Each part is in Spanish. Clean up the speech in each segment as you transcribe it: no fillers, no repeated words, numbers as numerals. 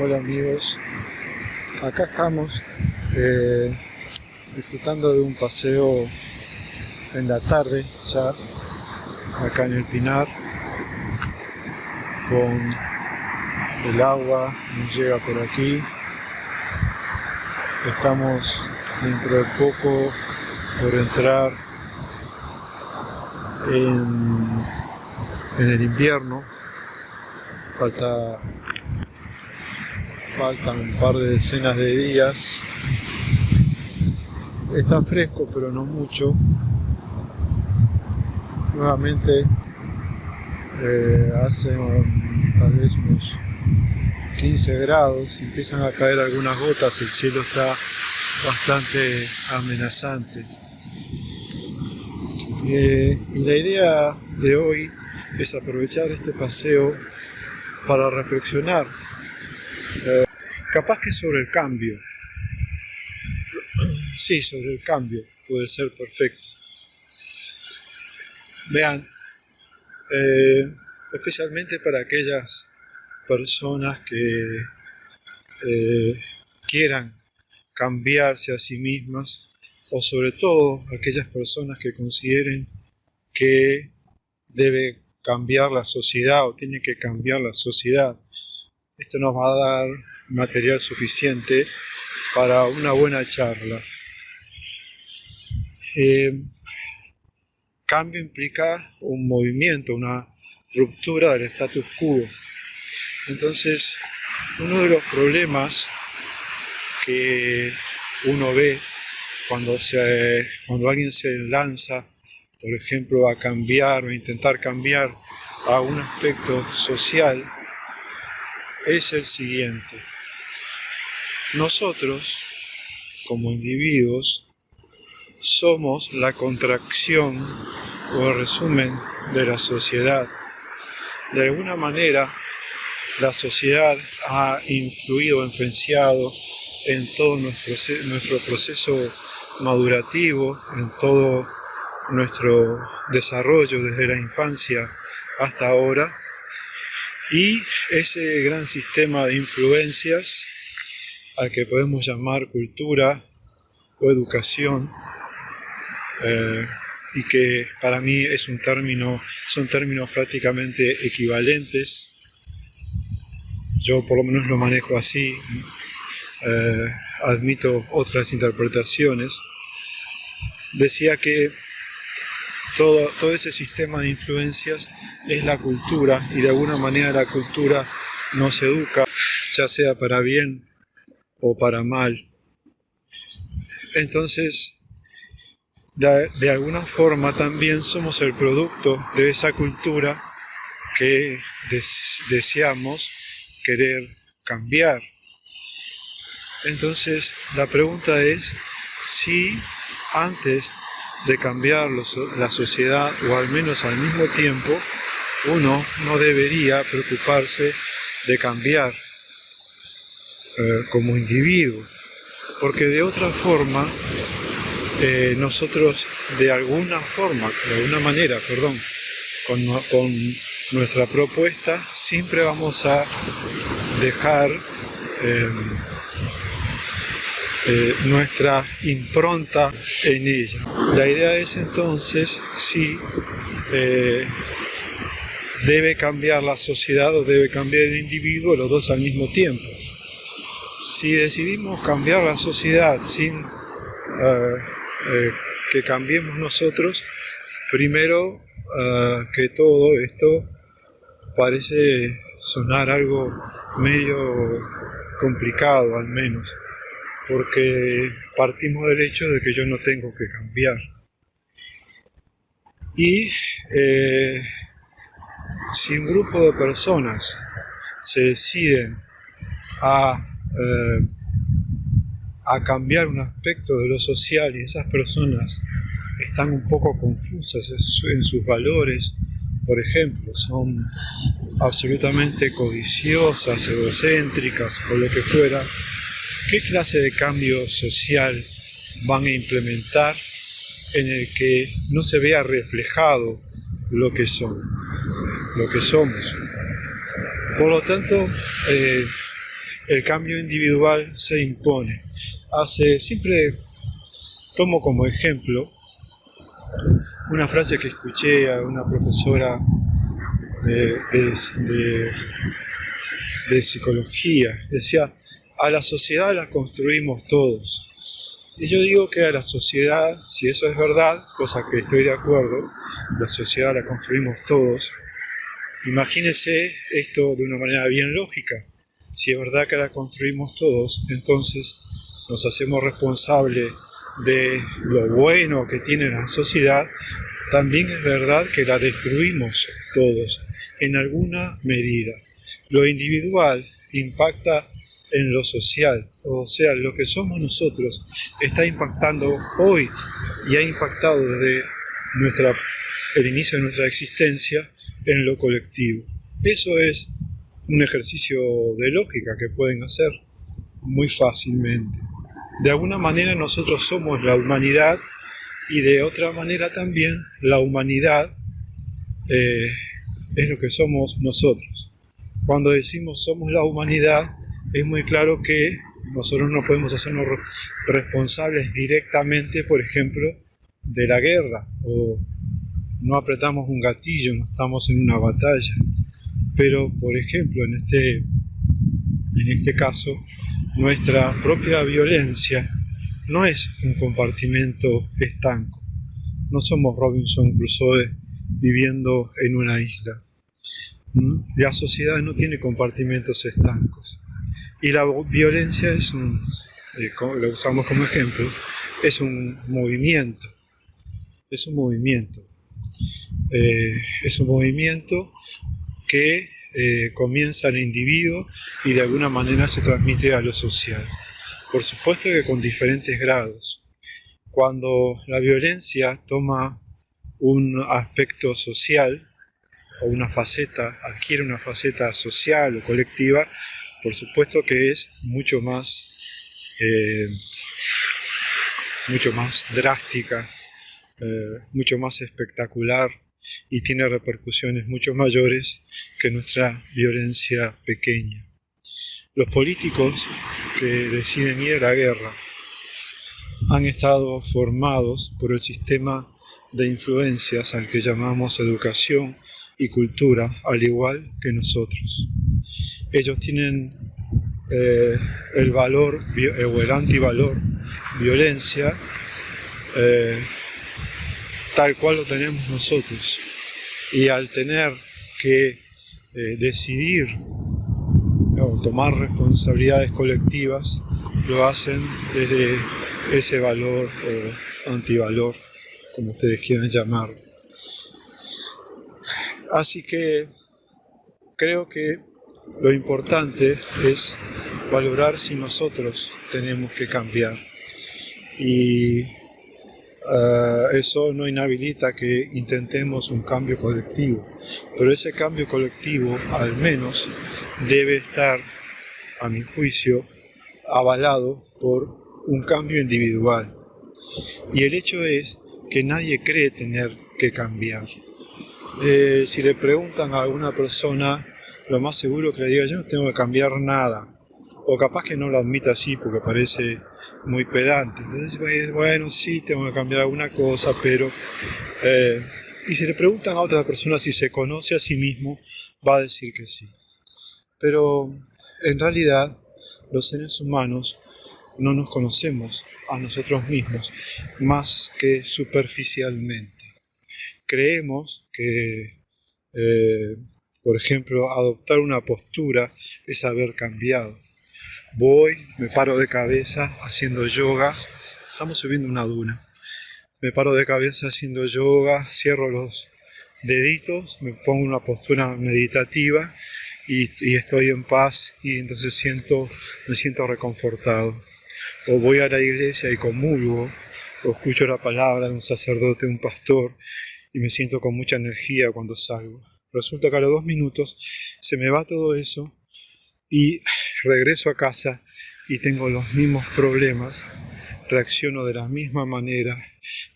Hola amigos, acá estamos disfrutando de un paseo en la tarde ya, acá en el Pinar, con el agua, nos llega por aquí. Estamos dentro de poco por entrar en el invierno. Faltan un par de decenas de días. Está fresco, pero no mucho. Nuevamente hace tal vez unos 15 grados, empiezan a caer algunas gotas, el cielo está bastante amenazante. Y la idea de hoy es aprovechar este paseo para reflexionar, capaz que sobre el cambio. Sí, sobre el cambio puede ser perfecto. Vean, especialmente para aquellas personas que quieran cambiarse a sí mismas, o sobre todo aquellas personas que consideren que debe cambiar la sociedad o tiene que cambiar la sociedad. Esto nos va a dar material suficiente para una buena charla. Cambio implica un movimiento, una ruptura del status quo. Entonces, uno de los problemas que uno ve cuando alguien se lanza, por ejemplo, a cambiar o intentar cambiar a un aspecto social, es el siguiente. Nosotros, como individuos, somos la contracción o el resumen de la sociedad. De alguna manera, la sociedad ha influenciado en todo nuestro proceso madurativo, en todo nuestro desarrollo desde la infancia hasta ahora, y ese gran sistema de influencias al que podemos llamar cultura o educación, y que para mí son términos prácticamente equivalentes. Yo por lo menos lo manejo así, admito otras interpretaciones. Decía que todo ese sistema de influencias es la cultura, y de alguna manera la cultura nos educa, ya sea para bien o para mal. Entonces, de alguna forma también somos el producto de esa cultura que deseamos querer cambiar. Entonces, la pregunta es si antes de cambiar la sociedad, o al menos al mismo tiempo, uno no debería preocuparse de cambiar como individuo, porque de otra forma nosotros de alguna manera, con nuestra propuesta siempre vamos a dejar nuestra impronta en ella. La idea es entonces si debe cambiar la sociedad o debe cambiar el individuo, los dos al mismo tiempo. Si decidimos cambiar la sociedad sin que cambiemos nosotros, primero que todo esto parece sonar algo medio complicado, al menos, porque partimos del hecho de que yo no tengo que cambiar. Y si un grupo de personas se deciden a cambiar un aspecto de lo social, y esas personas están un poco confusas en sus valores, por ejemplo, son absolutamente codiciosas, egocéntricas o lo que fuera, ¿qué clase de cambio social van a implementar en el que no se vea reflejado lo que somos? Por lo tanto, el cambio individual se impone. Siempre tomo como ejemplo una frase que escuché a una profesora de, de- de psicología. Decía, a la sociedad la construimos todos. Y yo digo que a la sociedad, si eso es verdad, cosa que estoy de acuerdo, la sociedad la construimos todos. Imagínense esto de una manera bien lógica. Si es verdad que la construimos todos, entonces nos hacemos responsables de lo bueno que tiene la sociedad. También es verdad que la destruimos todos, en alguna medida. Lo individual impacta en lo social, o sea, lo que somos nosotros está impactando hoy y ha impactado desde el inicio de nuestra existencia en lo colectivo. Eso es un ejercicio de lógica que pueden hacer muy fácilmente. De alguna manera nosotros somos la humanidad y de otra manera también la humanidad es lo que somos nosotros. Cuando decimos somos la humanidad, es muy claro que nosotros no podemos hacernos responsables directamente, por ejemplo, de la guerra, o no apretamos un gatillo, no estamos en una batalla. Pero, por ejemplo, en este caso, nuestra propia violencia no es un compartimento estanco. No somos Robinson Crusoe viviendo en una isla. La sociedad no tiene compartimentos estancos. Y la violencia lo usamos como ejemplo, es un movimiento. Es un movimiento. Es un movimiento que comienza en el individuo y de alguna manera se transmite a lo social. Por supuesto que con diferentes grados. Cuando la violencia toma un aspecto social o adquiere una faceta social o colectiva, por supuesto que es mucho más drástica, mucho más espectacular y tiene repercusiones mucho mayores que nuestra violencia pequeña. Los políticos que deciden ir a la guerra han estado formados por el sistema de influencias al que llamamos educación y cultura, al igual que nosotros. Ellos tienen el valor o el antivalor violencia tal cual lo tenemos nosotros, y al tener que decidir o tomar responsabilidades colectivas, lo hacen desde ese valor o antivalor, como ustedes quieran llamarlo. Así que creo que lo importante es valorar si nosotros tenemos que cambiar, y eso no inhabilita que intentemos un cambio colectivo, pero ese cambio colectivo al menos debe estar, a mi juicio, avalado por un cambio individual. Y el hecho es que nadie cree tener que cambiar. Si le preguntan a alguna persona, lo más seguro que le diga, yo no tengo que cambiar nada. O capaz que no lo admita así porque parece muy pedante. Entonces, bueno, sí, tengo que cambiar alguna cosa, pero... y si le preguntan a otra persona si se conoce a sí mismo, va a decir que sí. Pero en realidad, los seres humanos no nos conocemos a nosotros mismos más que superficialmente. Creemos que, por ejemplo, adoptar una postura es haber cambiado. Voy, me paro de cabeza haciendo yoga, estamos subiendo una duna, me paro de cabeza haciendo yoga, cierro los deditos, me pongo en una postura meditativa y estoy en paz, y entonces me siento reconfortado. O voy a la iglesia y comulgo, o escucho la palabra de un sacerdote, un pastor, y me siento con mucha energía cuando salgo. Resulta que a los 2 minutos se me va todo eso y regreso a casa y tengo los mismos problemas, reacciono de la misma manera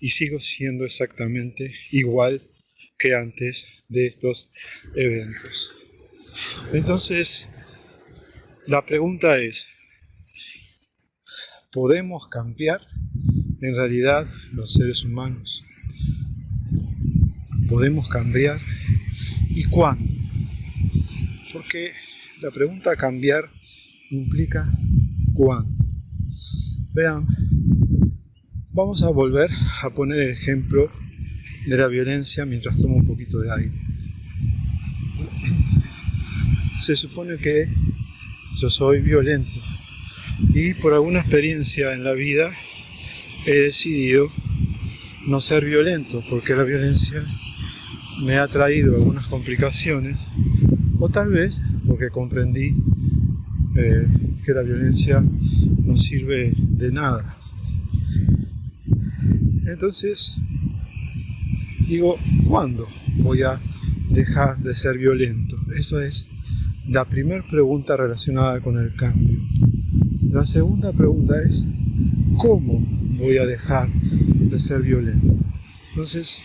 y sigo siendo exactamente igual que antes de estos eventos. Entonces, La pregunta es, ¿podemos cambiar en realidad los seres humanos? ¿Podemos cambiar? ¿Y cuándo? Porque la pregunta cambiar implica cuándo. Vean, vamos a volver a poner el ejemplo de la violencia mientras tomo un poquito de aire. Se supone que yo soy violento y por alguna experiencia en la vida he decidido no ser violento porque la violencia me ha traído algunas complicaciones, o tal vez porque comprendí que la violencia no sirve de nada. Entonces digo, ¿cuándo voy a dejar de ser violento? Eso es la primera pregunta relacionada con el cambio. La segunda pregunta es, ¿cómo voy a dejar de ser violento? Entonces,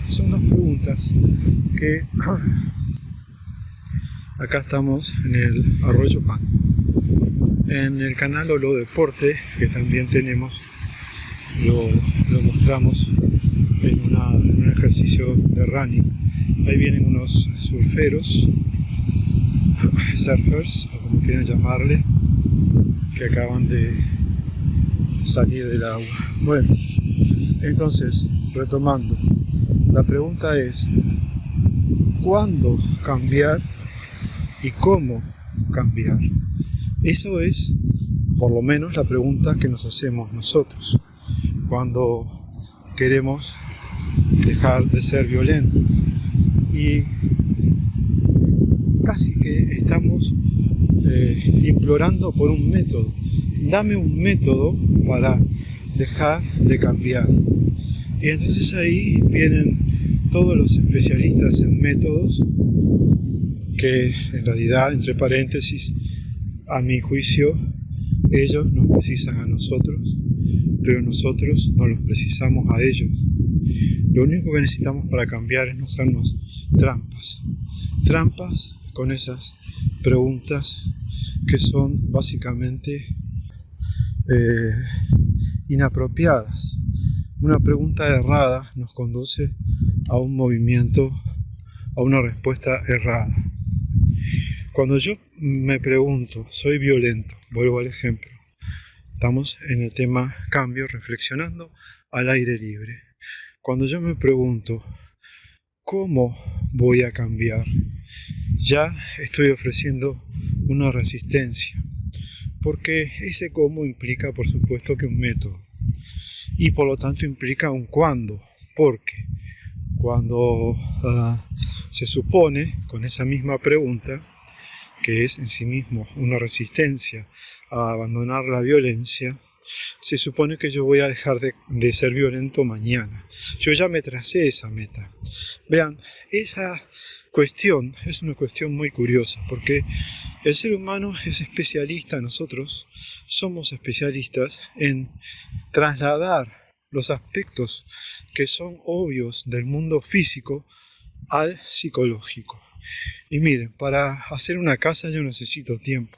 son dos preguntas que acá estamos en el Arroyo Pan. En el canal Olo Deporte, que también tenemos, lo mostramos en un ejercicio de running. Ahí vienen unos surferos, surfers, o como quieran llamarle, que acaban de salir del agua. Bueno, entonces, retomando, la pregunta es, ¿cuándo cambiar y cómo cambiar? Eso es, por lo menos, la pregunta que nos hacemos nosotros cuando queremos dejar de ser violentos. Y casi que estamos implorando por un método. Dame un método para dejar de cambiar. Y entonces ahí vienen todos los especialistas en métodos que en realidad, entre paréntesis, a mi juicio, ellos nos precisan a nosotros, pero nosotros no los precisamos a ellos. Lo único que necesitamos para cambiar es no hacernos trampas. Trampas con esas preguntas que son básicamente inapropiadas. Una pregunta errada nos conduce a un movimiento, a una respuesta errada. Cuando yo me pregunto, soy violento, vuelvo al ejemplo, estamos en el tema cambio, reflexionando al aire libre. Cuando yo me pregunto, ¿cómo voy a cambiar? Ya estoy ofreciendo una resistencia, porque ese cómo implica, por supuesto, que un método, y por lo tanto implica un cuándo, porque cuando se supone, con esa misma pregunta, que es en sí mismo una resistencia a abandonar la violencia, se supone que yo voy a dejar de ser violento mañana. Yo ya me tracé esa meta. Vean, esa cuestión es una cuestión muy curiosa, porque el ser humano es especialista, nosotros somos especialistas en trasladar los aspectos que son obvios del mundo físico al psicológico. Y miren, para hacer una casa yo necesito tiempo.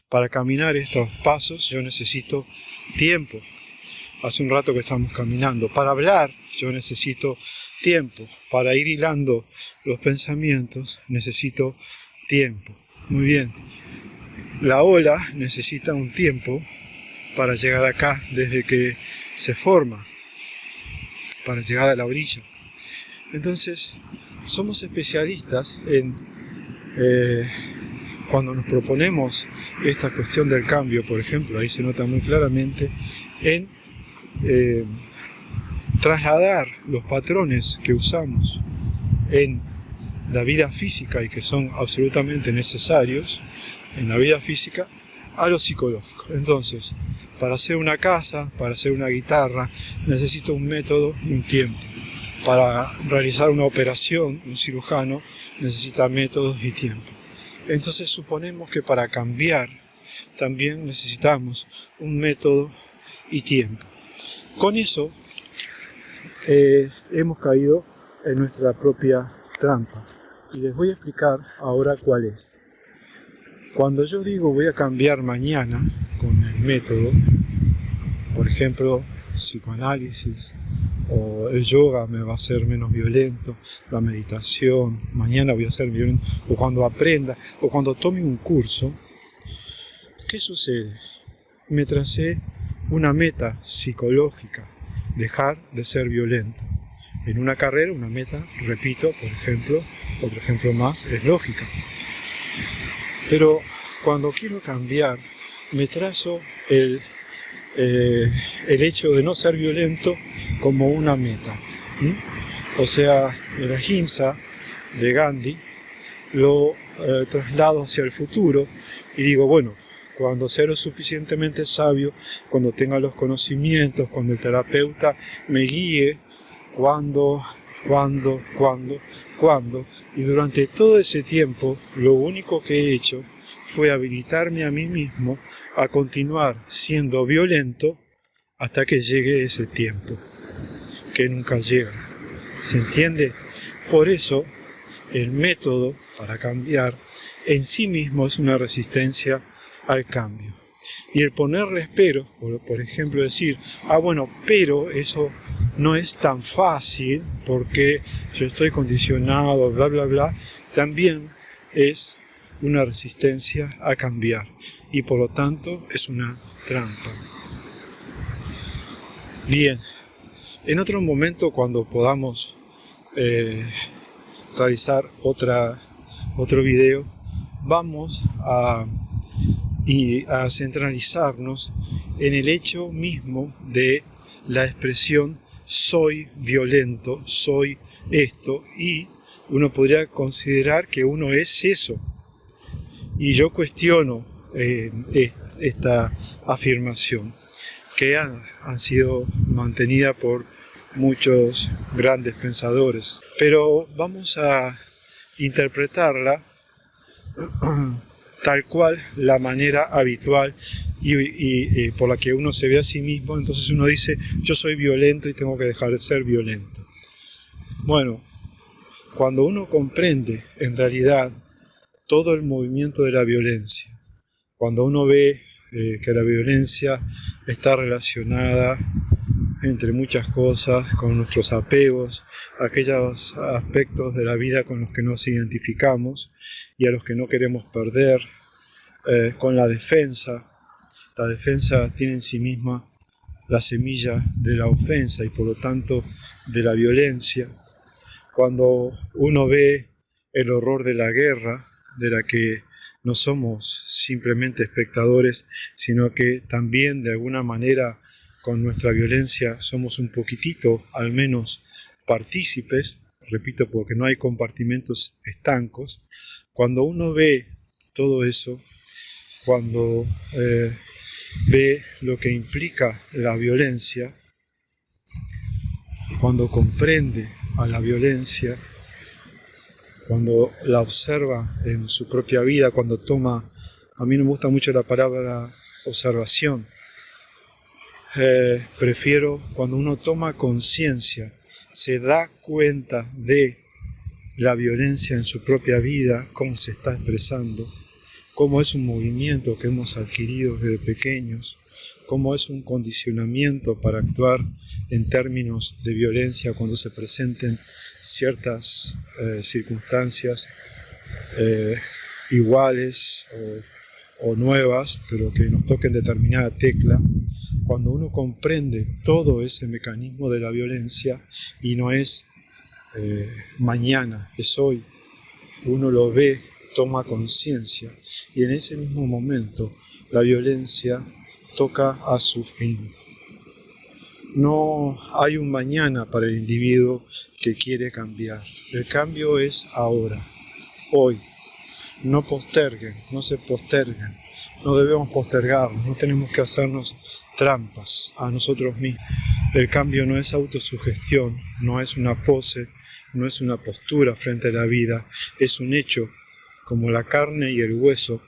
Para caminar estos pasos yo necesito tiempo. Hace un rato que estamos caminando. Para hablar yo necesito tiempo. Para ir hilando los pensamientos necesito tiempo. Muy bien. La ola necesita un tiempo para llegar acá desde que se forma, para llegar a la orilla. Entonces, somos especialistas en cuando nos proponemos esta cuestión del cambio, por ejemplo, ahí se nota muy claramente, en trasladar los patrones que usamos en la vida física y que son absolutamente necesarios en la vida física a lo psicológico. Entonces, para hacer una casa, para hacer una guitarra, necesito un método y un tiempo. Para realizar una operación, un cirujano necesita métodos y tiempo. Entonces suponemos que para cambiar también necesitamos un método y tiempo. Con eso hemos caído en nuestra propia trampa. Y les voy a explicar ahora cuál es. Cuando yo digo voy a cambiar mañana con el método, por ejemplo, psicoanálisis o el yoga me va a hacer menos violento, la meditación, mañana voy a ser violento, o cuando aprenda, o cuando tome un curso, ¿qué sucede? Me tracé una meta psicológica, dejar de ser violento. En una carrera, una meta, repito, por ejemplo, otro ejemplo más, es lógica. Pero cuando quiero cambiar, me trazo el hecho de no ser violento como una meta. O sea, el ahimsa de Gandhi lo traslado hacia el futuro y digo, bueno, cuando sea lo suficientemente sabio, cuando tenga los conocimientos, cuando el terapeuta me guíe, cuando, y durante todo ese tiempo lo único que he hecho fue habilitarme a mí mismo a continuar siendo violento hasta que llegue ese tiempo, que nunca llega. ¿Se entiende? Por eso, el método para cambiar en sí mismo es una resistencia al cambio. Y el ponerle pero, por ejemplo decir, bueno, pero eso no es tan fácil porque yo estoy condicionado, bla, bla, bla, también es una resistencia a cambiar y por lo tanto es una trampa. Bien, en otro momento cuando podamos realizar otro video, vamos a centralizarnos en el hecho mismo de la expresión soy violento, soy esto, y uno podría considerar que uno es eso. Y yo cuestiono esta afirmación que han sido mantenida por muchos grandes pensadores. Pero vamos a interpretarla tal cual la manera habitual y por la que uno se ve a sí mismo. Entonces uno dice, yo soy violento y tengo que dejar de ser violento. Bueno, cuando uno comprende en realidad todo el movimiento de la violencia, cuando uno ve que la violencia está relacionada, entre muchas cosas, con nuestros apegos, aquellos aspectos de la vida con los que nos identificamos y a los que no queremos perder, con la defensa. La defensa tiene en sí misma la semilla de la ofensa y por lo tanto de la violencia. Cuando uno ve el horror de la guerra, de la que no somos simplemente espectadores, sino que también de alguna manera con nuestra violencia somos un poquitito, al menos, partícipes, repito, porque no hay compartimentos estancos. Cuando uno ve todo eso, cuando ve lo que implica la violencia, cuando comprende a la violencia, cuando la observa en su propia vida, cuando toma, a mí no me gusta mucho la palabra observación, prefiero cuando uno toma conciencia, se da cuenta de la violencia en su propia vida, cómo se está expresando, cómo es un movimiento que hemos adquirido desde pequeños, cómo es un condicionamiento para actuar en términos de violencia cuando se presenten ciertas circunstancias iguales o nuevas, pero que nos toquen determinada tecla. Cuando uno comprende todo ese mecanismo de la violencia y no es mañana, es hoy, uno lo ve, toma conciencia y en ese mismo momento la violencia toca a su fin. No hay un mañana para el individuo que quiere cambiar. El cambio es ahora, hoy. No posterguen, no se posterguen. No debemos postergarnos, no tenemos que hacernos trampas a nosotros mismos. El cambio no es autosugestión, no es una pose, no es una postura frente a la vida, es un hecho, como la carne y el hueso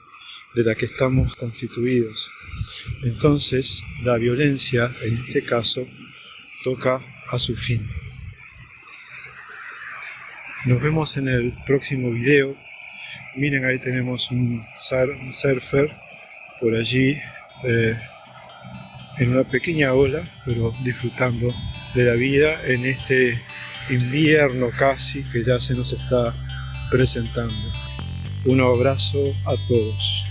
de la que estamos constituidos. Entonces, la violencia, en este caso, toca a su fin. Nos vemos en el próximo video. Miren, ahí tenemos un surfer por allí, en una pequeña ola, pero disfrutando de la vida en este invierno casi que ya se nos está presentando. Un abrazo a todos.